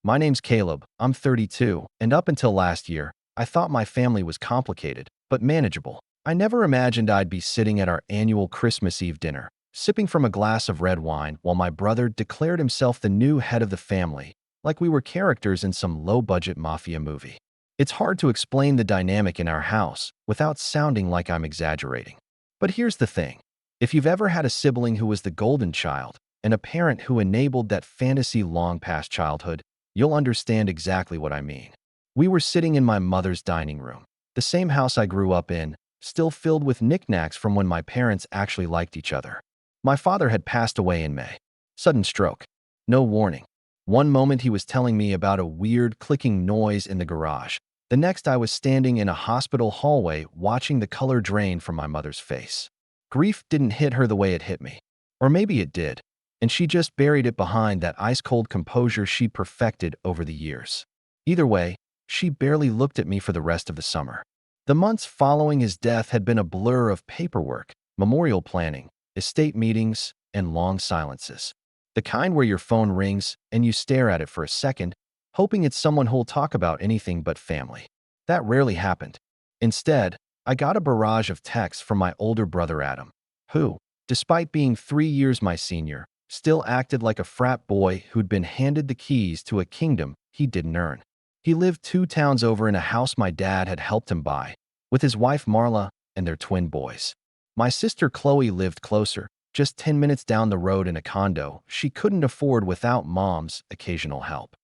My name's Caleb, I'm 32, and up until last year, I thought my family was complicated, but manageable. I never imagined I'd be sitting at our annual Christmas Eve dinner, sipping from a glass of red wine while my brother declared himself the new head of the family, like we were characters in some low-budget mafia movie. It's hard to explain the dynamic in our house without sounding like I'm exaggerating. But here's the thing. If you've ever had a sibling who was the golden child, and a parent who enabled that fantasy long past childhood, you'll understand exactly what I mean. We were sitting in my mother's dining room, the same house I grew up in, still filled with knickknacks from when my parents actually liked each other. My father had passed away in May. Sudden stroke. No warning. One moment he was telling me about a weird clicking noise in the garage. The next I was standing in a hospital hallway watching the color drain from my mother's face. Grief didn't hit her the way it hit me. Or maybe it did, and she just buried it behind that ice-cold composure she perfected over the years. Either way, she barely looked at me for the rest of the summer. The months following his death had been a blur of paperwork, memorial planning, estate meetings, and long silences. The kind where your phone rings and you stare at it for a second, hoping it's someone who'll talk about anything but family. That rarely happened. Instead, I got a barrage of texts from my older brother Adam, who, despite being 3 years my senior, still acted like a frat boy who'd been handed the keys to a kingdom he didn't earn. He lived 2 towns over in a house my dad had helped him buy, with his wife Marla and their twin boys. My sister Chloe lived closer, just 10 minutes down the road in a condo she couldn't afford without Mom's occasional help.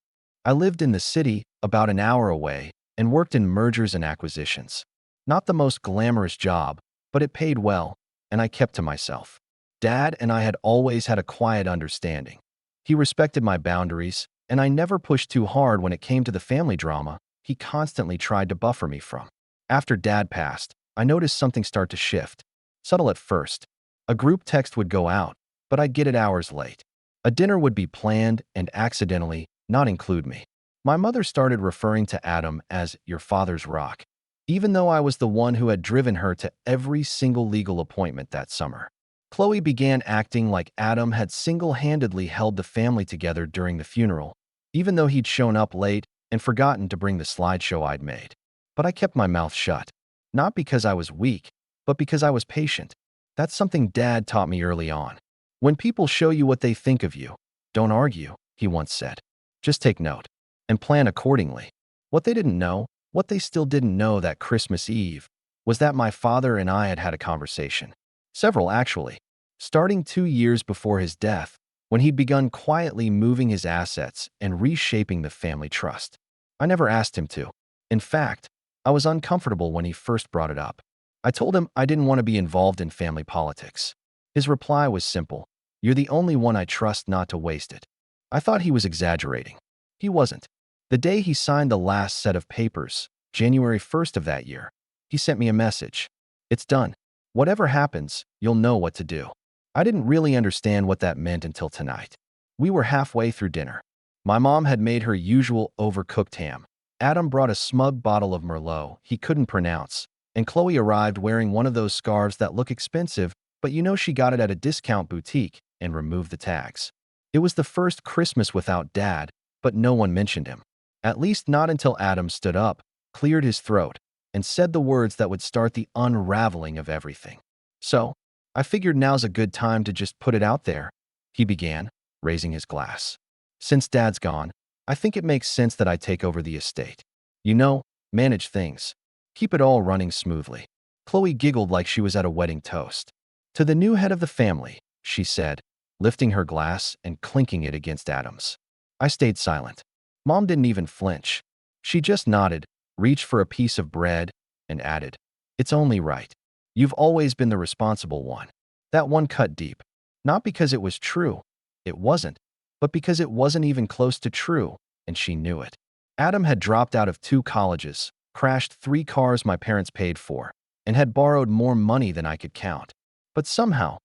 I lived in the city, about an hour away, and worked in mergers and acquisitions. Not the most glamorous job, but it paid well, and I kept to myself. Dad and I had always had a quiet understanding. He respected my boundaries, and I never pushed too hard when it came to the family drama he constantly tried to buffer me from. After Dad passed, I noticed something start to shift. Subtle at first. A group text would go out, but I'd get it hours late. A dinner would be planned and accidentally not include me. My mother started referring to Adam as your father's rock, even though I was the one who had driven her to every single legal appointment that summer. Chloe began acting like Adam had single-handedly held the family together during the funeral, even though he'd shown up late and forgotten to bring the slideshow I'd made. But I kept my mouth shut, not because I was weak, but because I was patient. That's something Dad taught me early on. When people show you what they think of you, don't argue, he once said. Just take note and plan accordingly. What they didn't know, what they still didn't know that Christmas Eve, was that my father and I had had a conversation. Several, actually. Starting 2 years before his death, when he'd begun quietly moving his assets and reshaping the family trust. I never asked him to. In fact, I was uncomfortable when he first brought it up. I told him I didn't want to be involved in family politics. His reply was simple. You're the only one I trust not to waste it. I thought he was exaggerating. He wasn't. The day he signed the last set of papers, January 1st of that year, he sent me a message. It's done. Whatever happens, you'll know what to do. I didn't really understand what that meant until tonight. We were halfway through dinner. My mom had made her usual overcooked ham. Adam brought a smug bottle of Merlot he couldn't pronounce, and Chloe arrived wearing one of those scarves that look expensive, but you know she got it at a discount boutique and removed the tags. It was the first Christmas without Dad, but no one mentioned him. At least not until Adam stood up, cleared his throat, and said the words that would start the unraveling of everything. So, I figured now's a good time to just put it out there, he began, raising his glass. Since Dad's gone, I think it makes sense that I take over the estate. You know, manage things. Keep it all running smoothly. Chloe giggled like she was at a wedding toast. To the new head of the family, she said, lifting her glass and clinking it against Adam's. I stayed silent. Mom didn't even flinch. She just nodded, reached for a piece of bread, and added, It's only right. You've always been the responsible one. That one cut deep. Not because it was true. It wasn't. But because it wasn't even close to true, and she knew it. Adam had dropped out of 2 colleges, crashed 3 cars my parents paid for, and had borrowed more money than I could count. But somehow,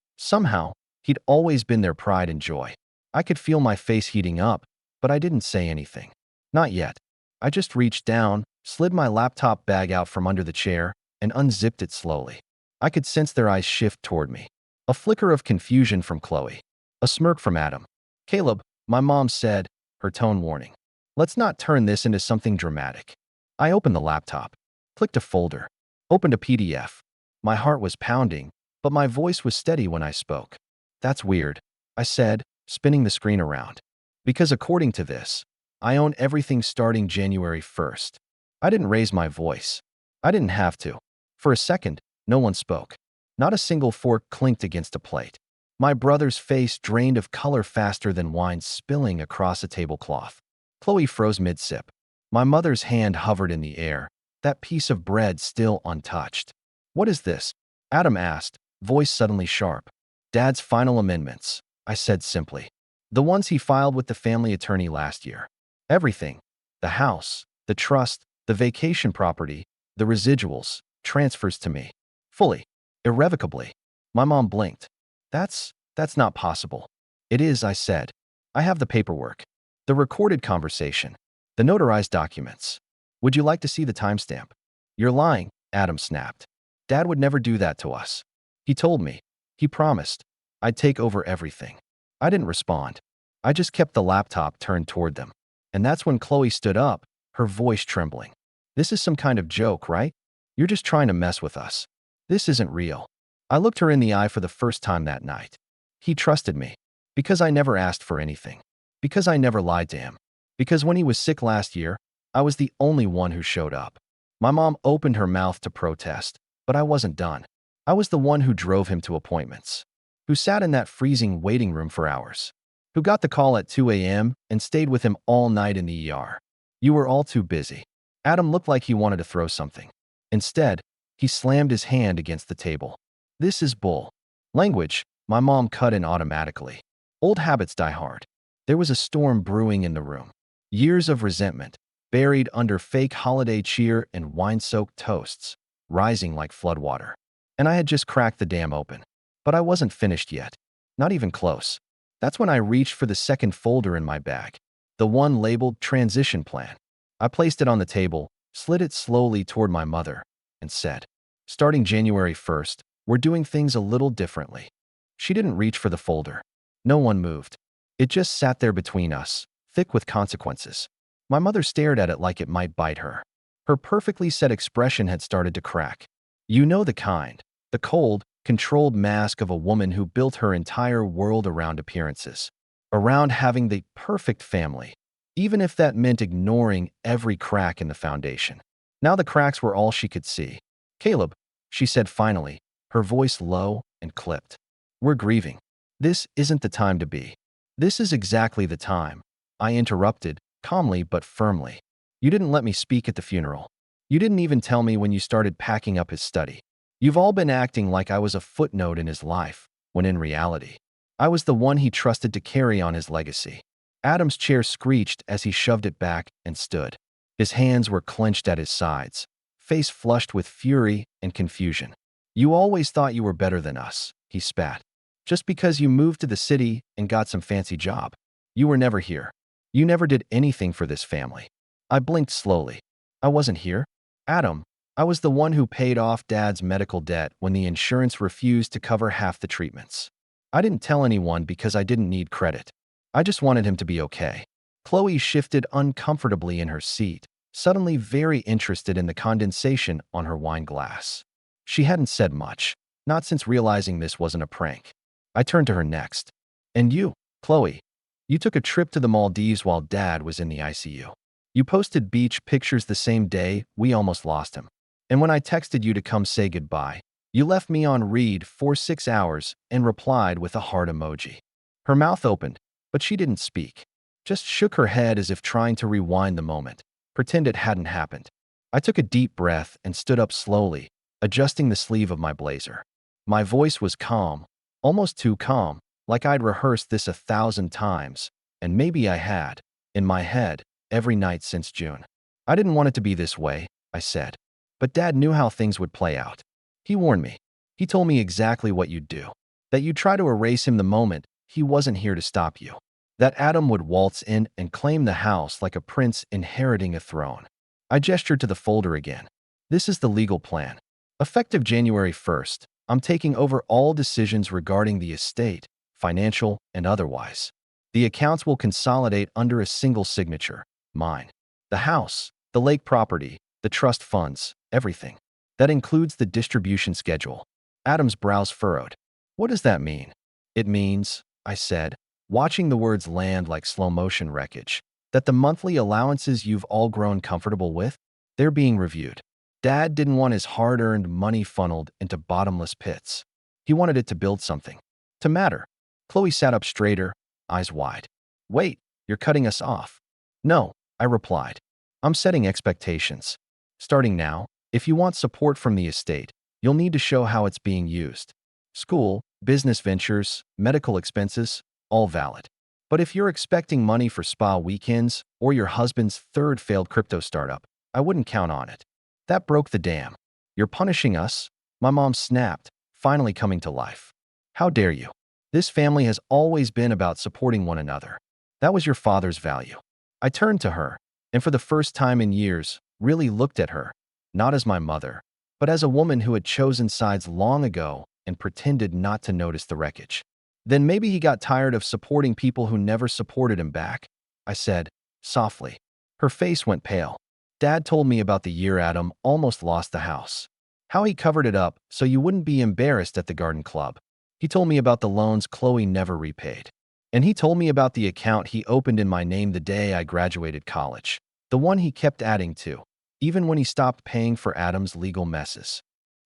he'd always been their pride and joy. I could feel my face heating up, but I didn't say anything. Not yet. I just reached down, slid my laptop bag out from under the chair, and unzipped it slowly. I could sense their eyes shift toward me. A flicker of confusion from Chloe. A smirk from Adam. Caleb, my mom said, her tone warning. Let's not turn this into something dramatic. I opened the laptop, clicked a folder, opened a PDF. My heart was pounding, but my voice was steady when I spoke. That's weird, I said, spinning the screen around. Because according to this, I own everything starting January 1st. I didn't raise my voice. I didn't have to. For a second, no one spoke. Not a single fork clinked against a plate. My brother's face drained of color faster than wine spilling across a tablecloth. Chloe froze mid-sip. My mother's hand hovered in the air, that piece of bread still untouched. What is this? Adam asked, voice suddenly sharp. Dad's final amendments, I said simply. The ones he filed with the family attorney last year. Everything. The house, the trust, the vacation property, the residuals, transfers to me. Fully. Irrevocably. My mom blinked. That's not possible. It is, I said. I have the paperwork. The recorded conversation. The notarized documents. Would you like to see the timestamp? You're lying, Adam snapped. Dad would never do that to us. He told me. He promised. I'd take over everything. I didn't respond. I just kept the laptop turned toward them. And that's when Chloe stood up, her voice trembling. This is some kind of joke, right? You're just trying to mess with us. This isn't real. I looked her in the eye for the first time that night. He trusted me. Because I never asked for anything. Because I never lied to him. Because when he was sick last year, I was the only one who showed up. My mom opened her mouth to protest, but I wasn't done. I was the one who drove him to appointments. Who sat in that freezing waiting room for hours. Who got the call at 2 a.m. and stayed with him all night in the ER. You were all too busy. Adam looked like he wanted to throw something. Instead, he slammed his hand against the table. This is bull. Language, my mom cut in automatically. Old habits die hard. There was a storm brewing in the room. Years of resentment, buried under fake holiday cheer and wine-soaked toasts, rising like floodwater. And I had just cracked the dam open. But I wasn't finished yet. Not even close. That's when I reached for the second folder in my bag. The one labeled Transition Plan. I placed it on the table, slid it slowly toward my mother, and said, starting January 1st, we're doing things a little differently. She didn't reach for the folder. No one moved. It just sat there between us, thick with consequences. My mother stared at it like it might bite her. Her perfectly set expression had started to crack. You know the kind. The cold, controlled mask of a woman who built her entire world around appearances. Around having the perfect family. Even if that meant ignoring every crack in the foundation. Now the cracks were all she could see. Caleb, she said finally, her voice low and clipped. We're grieving. This isn't the time to be. This is exactly the time. I interrupted, calmly but firmly. You didn't let me speak at the funeral. You didn't even tell me when you started packing up his study. You've all been acting like I was a footnote in his life, when in reality, I was the one he trusted to carry on his legacy. Adam's chair screeched as he shoved it back and stood. His hands were clenched at his sides, face flushed with fury and confusion. You always thought you were better than us, he spat. Just because you moved to the city and got some fancy job. You were never here. You never did anything for this family. I blinked slowly. I wasn't here. Adam, I was the one who paid off Dad's medical debt when the insurance refused to cover half the treatments. I didn't tell anyone because I didn't need credit. I just wanted him to be okay. Chloe shifted uncomfortably in her seat, suddenly very interested in the condensation on her wine glass. She hadn't said much, not since realizing this wasn't a prank. I turned to her next. And you, Chloe, you took a trip to the Maldives while Dad was in the ICU. You posted beach pictures the same day we almost lost him. And when I texted you to come say goodbye, you left me on read for 6 hours and replied with a heart emoji. Her mouth opened, but she didn't speak. Just shook her head as if trying to rewind the moment, pretend it hadn't happened. I took a deep breath and stood up slowly, adjusting the sleeve of my blazer. My voice was calm, almost too calm, like I'd rehearsed this 1,000 times, and maybe I had, in my head, every night since June. I didn't want it to be this way, I said. But Dad knew how things would play out. He warned me. He told me exactly what you'd do. That you'd try to erase him the moment he wasn't here to stop you. That Adam would waltz in and claim the house like a prince inheriting a throne. I gestured to the folder again. This is the legal plan. Effective January 1st, I'm taking over all decisions regarding the estate, financial and otherwise. The accounts will consolidate under a single signature, Mine. The house, the lake property, the trust funds, everything. That includes the distribution schedule. Adam's brows furrowed. What does that mean? It means, I said, watching the words land like slow-motion wreckage, that the monthly allowances you've all grown comfortable with, they're being reviewed. Dad didn't want his hard-earned money funneled into bottomless pits. He wanted it to build something. To matter. Chloe sat up straighter, eyes wide. Wait, you're cutting us off. No, I replied. I'm setting expectations. Starting now, if you want support from the estate, you'll need to show how it's being used. School, business ventures, medical expenses, all valid. But if you're expecting money for spa weekends or your husband's third failed crypto startup, I wouldn't count on it. That broke the dam. You're punishing us? My mom snapped, finally coming to life. How dare you? This family has always been about supporting one another. That was your father's value. I turned to her, and for the first time in years, really looked at her, not as my mother, but as a woman who had chosen sides long ago and pretended not to notice the wreckage. Then maybe he got tired of supporting people who never supported him back, I said, softly. Her face went pale. Dad told me about the year Adam almost lost the house. How he covered it up so you wouldn't be embarrassed at the garden club. He told me about the loans Chloe never repaid. And he told me about the account he opened in my name the day I graduated college. The one he kept adding to, even when he stopped paying for Adam's legal messes.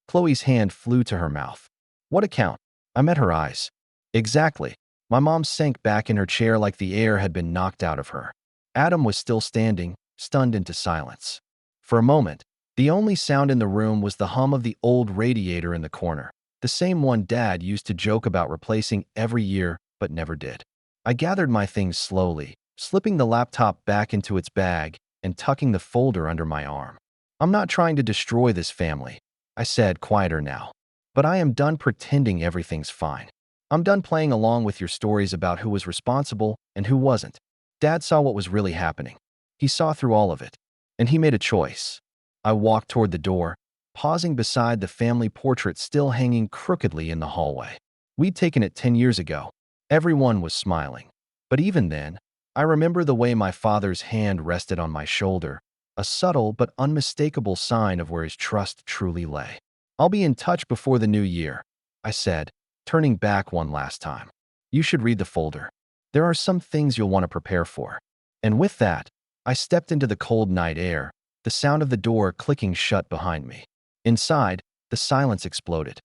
Chloe's hand flew to her mouth. What account? I met her eyes. Exactly. My mom sank back in her chair like the air had been knocked out of her. Adam was still standing, stunned into silence. For a moment, the only sound in the room was the hum of the old radiator in the corner, the same one Dad used to joke about replacing every year but never did. I gathered my things slowly, slipping the laptop back into its bag and tucking the folder under my arm. I'm not trying to destroy this family, I said, quieter now. But I am done pretending everything's fine. I'm done playing along with your stories about who was responsible and who wasn't. Dad saw what was really happening. He saw through all of it, and he made a choice. I walked toward the door, pausing beside the family portrait still hanging crookedly in the hallway. We'd taken it 10 years ago. Everyone was smiling. But even then, I remember the way my father's hand rested on my shoulder, a subtle but unmistakable sign of where his trust truly lay. I'll be in touch before the new year, I said, turning back one last time. You should read the folder. There are some things you'll want to prepare for. And with that, I stepped into the cold night air, the sound of the door clicking shut behind me. Inside, the silence exploded.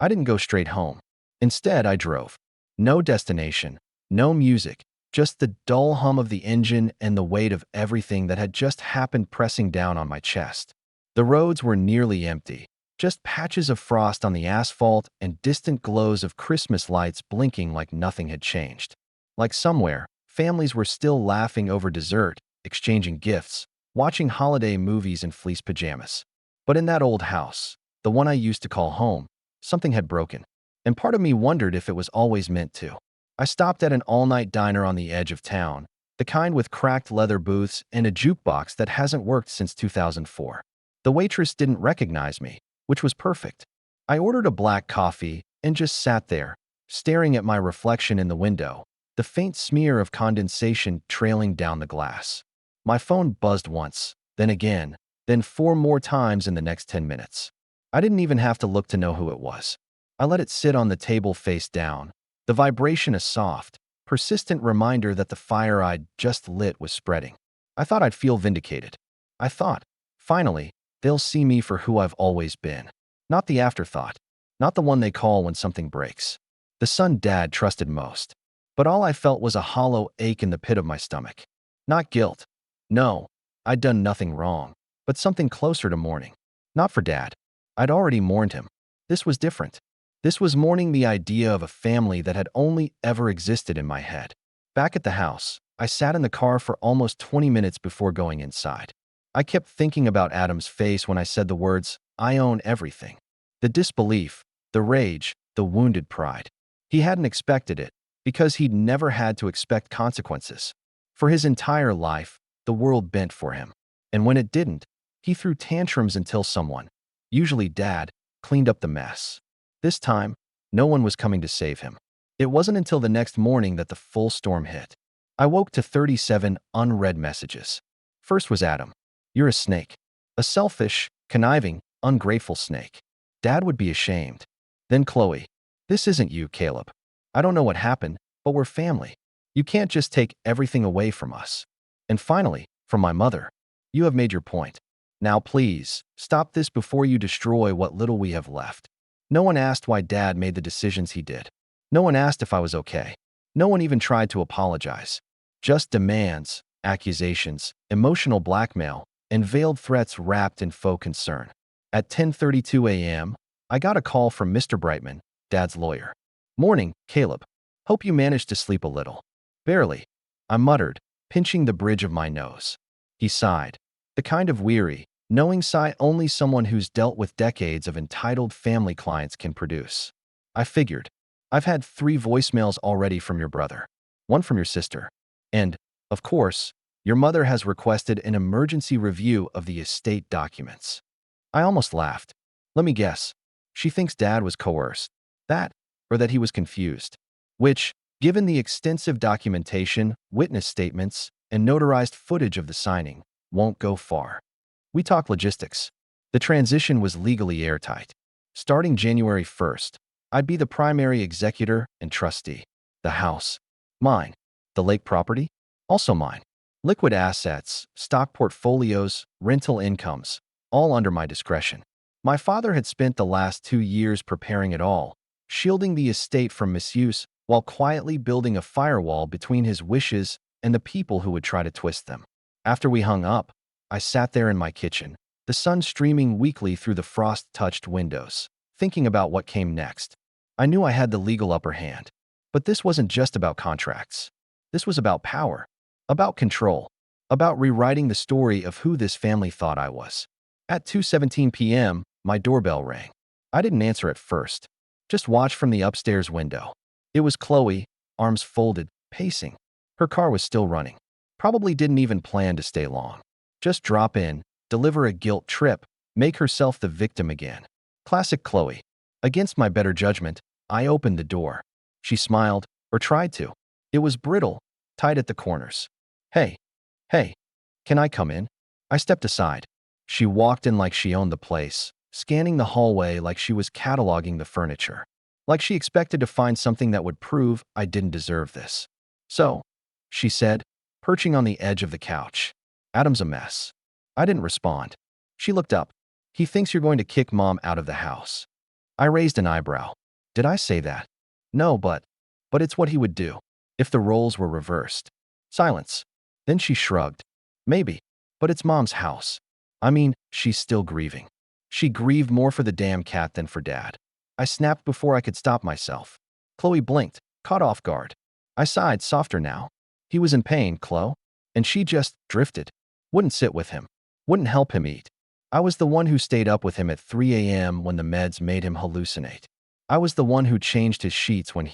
I didn't go straight home. Instead, I drove. No destination, no music, just the dull hum of the engine and the weight of everything that had just happened pressing down on my chest. The roads were nearly empty, just patches of frost on the asphalt and distant glows of Christmas lights blinking like nothing had changed. Like somewhere, families were still laughing over dessert, exchanging gifts, watching holiday movies in fleece pajamas. But in that old house, the one I used to call home, something had broken. And part of me wondered if it was always meant to. I stopped at an all-night diner on the edge of town, the kind with cracked leather booths and a jukebox that hasn't worked since 2004. The waitress didn't recognize me, which was perfect. I ordered a black coffee and just sat there, staring at my reflection in the window, the faint smear of condensation trailing down the glass. My phone buzzed once, then again, then 4 more times in the next 10 minutes. I didn't even have to look to know who it was. I let it sit on the table face down, the vibration a soft, persistent reminder that the fire I'd just lit was spreading. I thought I'd feel vindicated. I thought, finally, they'll see me for who I've always been. Not the afterthought, not the one they call when something breaks. The son Dad trusted most. But all I felt was a hollow ache in the pit of my stomach. Not guilt. No, I'd done nothing wrong, but something closer to mourning. Not for Dad. I'd already mourned him. This was different. This was mourning the idea of a family that had only ever existed in my head. Back at the house, I sat in the car for almost 20 minutes before going inside. I kept thinking about Adam's face when I said the words, "I own everything." The disbelief, the rage, the wounded pride. He hadn't expected it, because he'd never had to expect consequences. For his entire life, the world bent for him. And when it didn't, he threw tantrums until someone, usually Dad, cleaned up the mess. This time, no one was coming to save him. It wasn't until the next morning that the full storm hit. I woke to 37 unread messages. First was Adam. You're a snake. A selfish, conniving, ungrateful snake. Dad would be ashamed. Then Chloe. This isn't you, Caleb. I don't know what happened, but we're family. You can't just take everything away from us. And finally, from my mother. You have made your point. Now please, stop this before you destroy what little we have left. No one asked why Dad made the decisions he did. No one asked if I was okay. No one even tried to apologize. Just demands, accusations, emotional blackmail, and veiled threats wrapped in faux concern. At 10:32 a.m., I got a call from Mr. Brightman, Dad's lawyer. Morning, Caleb. Hope you managed to sleep a little. Barely, I muttered, pinching the bridge of my nose. He sighed. The kind of weary, knowing sigh only someone who's dealt with decades of entitled family clients can produce. I figured. I've had 3 voicemails already from your brother, 1 from your sister, and, of course, your mother has requested an emergency review of the estate documents. I almost laughed. Let me guess. She thinks Dad was coerced. That, or that he was confused. Which, given the extensive documentation, witness statements, and notarized footage of the signing, won't go far. We talk logistics. The transition was legally airtight. Starting January 1st, I'd be the primary executor and trustee. The house, mine. The lake property, also mine. Liquid assets, stock portfolios, rental incomes, all under my discretion. My father had spent the last 2 years preparing it all, shielding the estate from misuse while quietly building a firewall between his wishes and the people who would try to twist them. After we hung up, I sat there in my kitchen, the sun streaming weakly through the frost-touched windows, thinking about what came next. I knew I had the legal upper hand, but this wasn't just about contracts. This was about power, about control, about rewriting the story of who this family thought I was. At 2:17 p.m., my doorbell rang. I didn't answer at first, just watched from the upstairs window. It was Chloe, arms folded, pacing. Her car was still running. Probably didn't even plan to stay long. Just drop in, deliver a guilt trip, make herself the victim again. Classic Chloe. Against my better judgment, I opened the door. She smiled, or tried to. It was brittle, tight at the corners. Hey, can I come in? I stepped aside. She walked in like she owned the place, scanning the hallway like she was cataloging the furniture. Like she expected to find something that would prove I didn't deserve this. So, she said, perching on the edge of the couch. Adam's a mess. I didn't respond. She looked up. He thinks you're going to kick Mom out of the house. I raised an eyebrow. Did I say that? No, but it's what he would do, if the roles were reversed. Silence. Then she shrugged. Maybe, but it's Mom's house. I mean, she's still grieving. She grieved more for the damn cat than for Dad. I snapped before I could stop myself. Chloe blinked, caught off guard. I sighed, softer now. He was in pain, Chloe. And she just drifted. Wouldn't sit with him. Wouldn't help him eat. I was the one who stayed up with him at 3 a.m. when the meds made him hallucinate. I was the one who changed his sheets when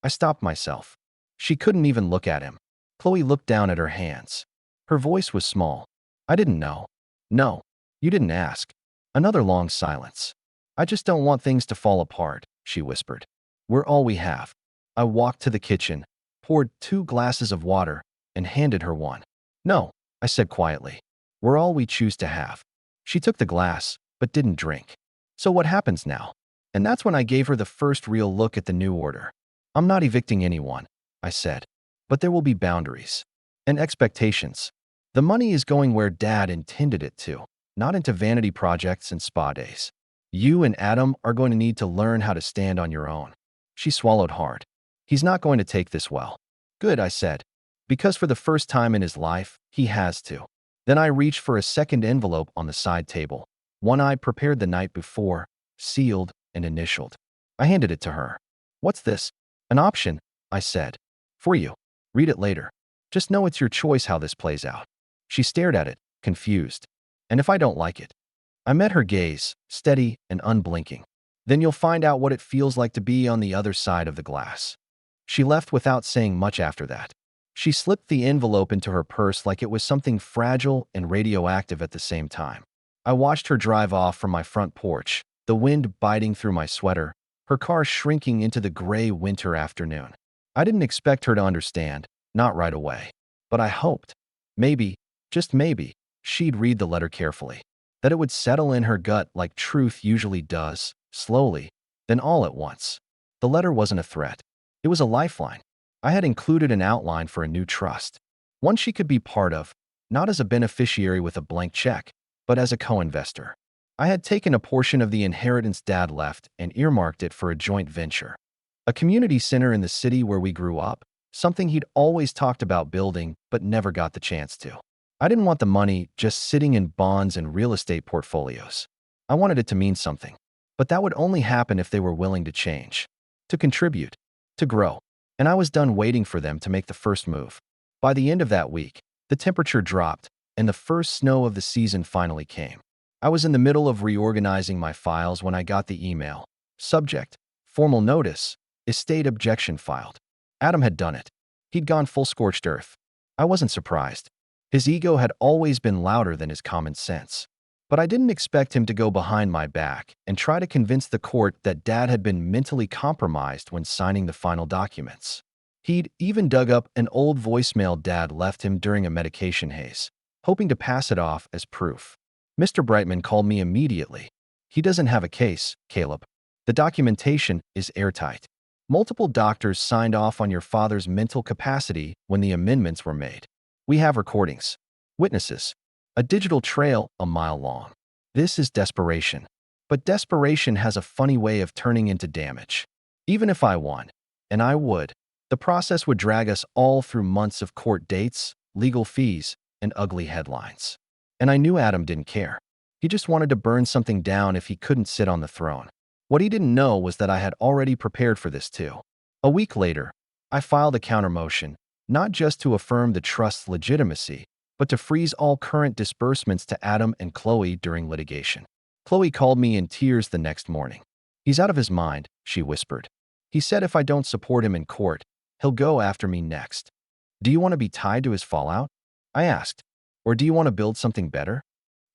I stopped myself. She couldn't even look at him. Chloe looked down at her hands. Her voice was small. I didn't know. No, you didn't ask. Another long silence. I just don't want things to fall apart, she whispered. We're all we have. I walked to the kitchen, poured 2 glasses of water, and handed her one. No, I said quietly. We're all we choose to have. She took the glass, but didn't drink. So what happens now? And that's when I gave her the first real look at the new order. I'm not evicting anyone, I said. But there will be boundaries. And expectations. The money is going where Dad intended it to, not into vanity projects and spa days. You and Adam are going to need to learn how to stand on your own. She swallowed hard. He's not going to take this well. Good, I said. Because for the first time in his life, he has to. Then I reached for a second envelope on the side table, one I prepared the night before, sealed and initialed. I handed it to her. What's this? An option, I said. For you. Read it later. Just know it's your choice how this plays out. She stared at it, confused. And if I don't like it? I met her gaze, steady and unblinking. Then you'll find out what it feels like to be on the other side of the glass. She left without saying much after that. She slipped the envelope into her purse like it was something fragile and radioactive at the same time. I watched her drive off from my front porch, the wind biting through my sweater, her car shrinking into the gray winter afternoon. I didn't expect her to understand, not right away. But I hoped. Maybe, just maybe, she'd read the letter carefully. That it would settle in her gut like truth usually does, slowly, then all at once. The letter wasn't a threat. It was a lifeline. I had included an outline for a new trust. One she could be part of, not as a beneficiary with a blank check, but as a co-investor. I had taken a portion of the inheritance Dad left and earmarked it for a joint venture. A community center in the city where we grew up, something he'd always talked about building but never got the chance to. I didn't want the money just sitting in bonds and real estate portfolios. I wanted it to mean something. But that would only happen if they were willing to change, to contribute, to grow. And I was done waiting for them to make the first move. By the end of that week, the temperature dropped, and the first snow of the season finally came. I was in the middle of reorganizing my files when I got the email. Subject: formal notice, estate objection filed. Adam had done it. He'd gone full scorched earth. I wasn't surprised. His ego had always been louder than his common sense. But I didn't expect him to go behind my back and try to convince the court that Dad had been mentally compromised when signing the final documents. He'd even dug up an old voicemail Dad left him during a medication haze, hoping to pass it off as proof. Mr. Brightman called me immediately. He doesn't have a case, Caleb. The documentation is airtight. Multiple doctors signed off on your father's mental capacity when the amendments were made. We have recordings, witnesses, a digital trail a mile long. This is desperation. But desperation has a funny way of turning into damage. Even if I won, and I would, the process would drag us all through months of court dates, legal fees, and ugly headlines. And I knew Adam didn't care. He just wanted to burn something down if he couldn't sit on the throne. What he didn't know was that I had already prepared for this too. A week later, I filed a counter-motion, not just to affirm the trust's legitimacy, but to freeze all current disbursements to Adam and Chloe during litigation. Chloe called me in tears the next morning. "He's out of his mind," she whispered. "He said if I don't support him in court, he'll go after me next." "Do you want to be tied to his fallout?" I asked. "Or do you want to build something better?"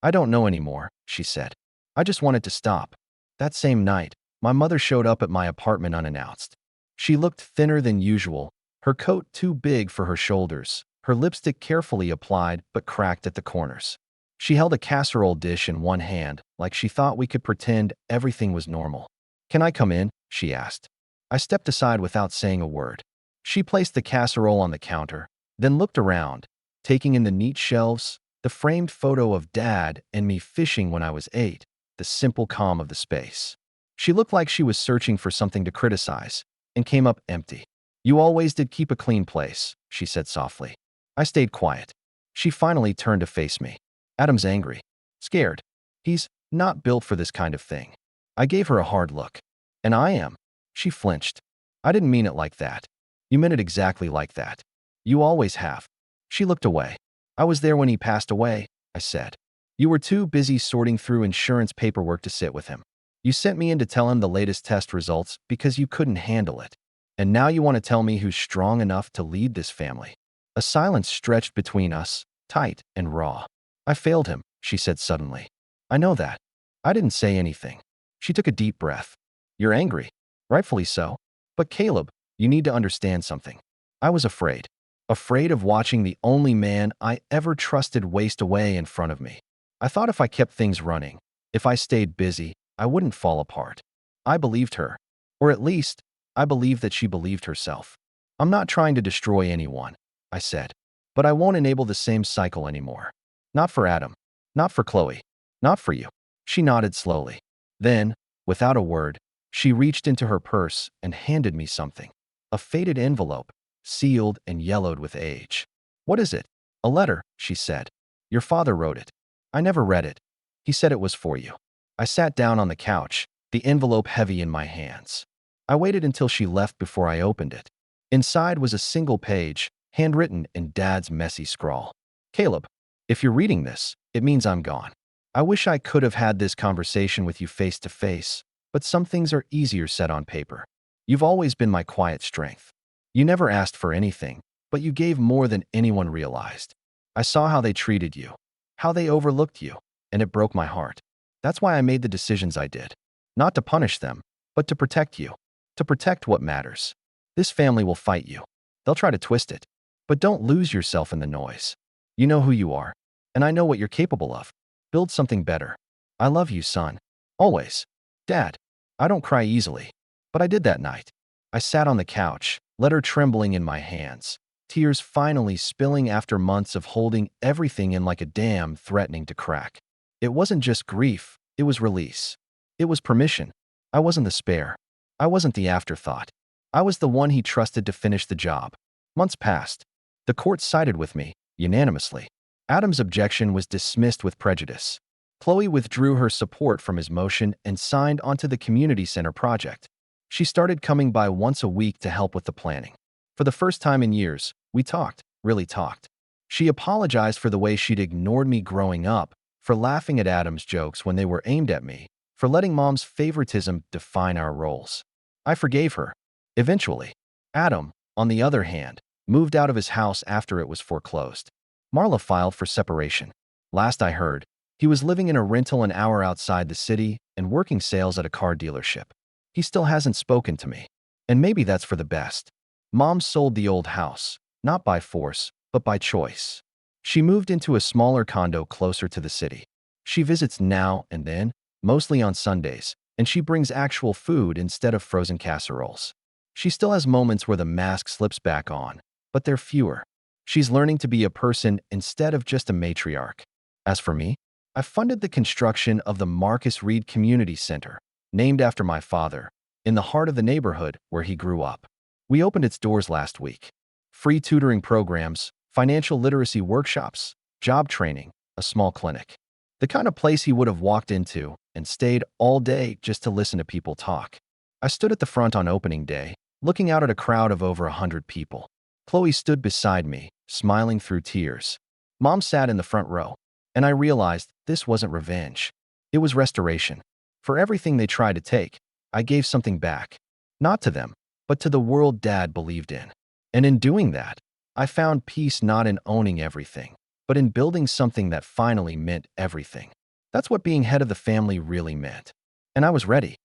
"I don't know anymore," she said. "I just want it to stop." That same night, my mother showed up at my apartment unannounced. She looked thinner than usual, her coat too big for her shoulders, her lipstick carefully applied but cracked at the corners. She held a casserole dish in one hand, like she thought we could pretend everything was normal. "Can I come in?" she asked. I stepped aside without saying a word. She placed the casserole on the counter, then looked around, taking in the neat shelves, the framed photo of Dad and me fishing when I was 8, the simple calm of the space. She looked like she was searching for something to criticize, and came up empty. "You always did keep a clean place," she said softly. I stayed quiet. She finally turned to face me. "Adam's angry. Scared. He's not built for this kind of thing." I gave her a hard look. "And I am." She flinched. "I didn't mean it like that." "You meant it exactly like that. You always have." She looked away. "I was there when he passed away," I said. "You were too busy sorting through insurance paperwork to sit with him. You sent me in to tell him the latest test results because you couldn't handle it. And now you want to tell me who's strong enough to lead this family." A silence stretched between us, tight and raw. "I failed him," she said suddenly. "I know that." I didn't say anything. She took a deep breath. "You're angry. Rightfully so. But Caleb, you need to understand something." I was afraid. Afraid of watching the only man I ever trusted waste away in front of me. I thought if I kept things running, if I stayed busy, I wouldn't fall apart. I believed her. Or at least, I believed that she believed herself. "I'm not trying to destroy anyone," I said. "But I won't enable the same cycle anymore. Not for Adam. Not for Chloe. Not for you." She nodded slowly. Then, without a word, she reached into her purse and handed me something. A faded envelope, sealed and yellowed with age. "What is it?" "A letter," she said. "Your father wrote it. I never read it. He said it was for you." I sat down on the couch, the envelope heavy in my hands. I waited until she left before I opened it. Inside was a single page, handwritten in Dad's messy scrawl. "Caleb, if you're reading this, it means I'm gone. I wish I could have had this conversation with you face to face, but some things are easier said on paper. You've always been my quiet strength. You never asked for anything, but you gave more than anyone realized. I saw how they treated you, how they overlooked you, and it broke my heart. That's why I made the decisions I did. Not to punish them, but to protect you. To protect what matters. This family will fight you. They'll try to twist it. But don't lose yourself in the noise. You know who you are. and I know what you're capable of. Build something better. I love you, son. Always. Dad, I don't cry easily. But I did that night. I sat on the couch, letter trembling in my hands, tears finally spilling after months of holding everything in like a dam threatening to crack. It wasn't just grief, it was release. It was permission. I wasn't the spare. I wasn't the afterthought. I was the one he trusted to finish the job. Months passed. The court sided with me, unanimously. Adam's objection was dismissed with prejudice. Chloe withdrew her support from his motion and signed onto the community center project. She started coming by once a week to help with the planning. For the first time in years, we talked, really talked. She apologized for the way she'd ignored me growing up, for laughing at Adam's jokes when they were aimed at me, for letting Mom's favoritism define our roles. I forgave her. Eventually. Adam, on the other hand, moved out of his house after it was foreclosed. Marla filed for separation. Last I heard, he was living in a rental an hour outside the city and working sales at a car dealership. He still hasn't spoken to me. And maybe that's for the best. Mom sold the old house, not by force, but by choice. She moved into a smaller condo closer to the city. She visits now and then, mostly on Sundays, and she brings actual food instead of frozen casseroles. She still has moments where the mask slips back on, but they're fewer. She's learning to be a person instead of just a matriarch. As for me, I funded the construction of the Marcus Reed Community Center, named after my father, in the heart of the neighborhood where he grew up. We opened its doors last week. Free tutoring programs, financial literacy workshops, job training, a small clinic. The kind of place he would have walked into and stayed all day just to listen to people talk. I stood at the front on opening day, looking out at a crowd of over 100 people. Chloe stood beside me, smiling through tears. Mom sat in the front row, and I realized this wasn't revenge. It was restoration. For everything they tried to take, I gave something back. Not to them, but to the world Dad believed in. And in doing that, I found peace not in owning everything, but in building something that finally meant everything. That's what being head of the family really meant. And I was ready.